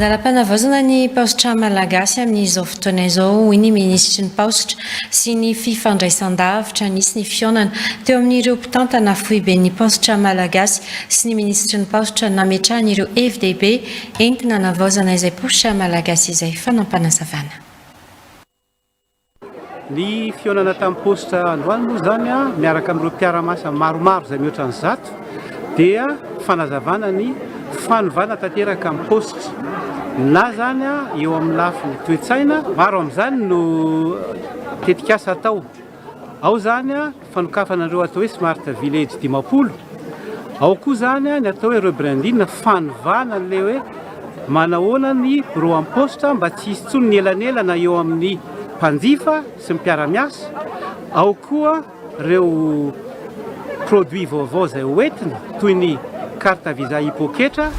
Andalam-panavozana ny paositra malagasy amin'izao fotoana izao hoy ny minisitry ny paositra sy ny fifandraisan-davitra nisy ny fionana teo amin'ireo mpitantana foiben'ny paositra malagasy sy ny minisitry ny paositra nametrahan'ireo FDB entina navaozana izay paositra malagasy izay fanampanazavana. Ny fionana tamin'ny paositra androany moa zany miaraka amin'ireo mpiara-miasa maromaro izay mihoatra ny zato dia fanazavana ny fanovana tanteraka amin'ny paositra na zany eo amin'ny lafiny toe-tsaina maro amin'izany no tetikasa atao. Ao zany fanokafana an'ireo atao hoe smart village Dimapolo. Ao koa zany ny atao hoe rebranding fanovana an'ilay hoe manahoana ny bureau amin'ny paositra mba tsy hisy intsony ny elanelana eo amin'ny mpanjifa sy ny mpiara-miasa. Ao koa ireo produit vaovao izay hoentina toy ny carte visa hipoketra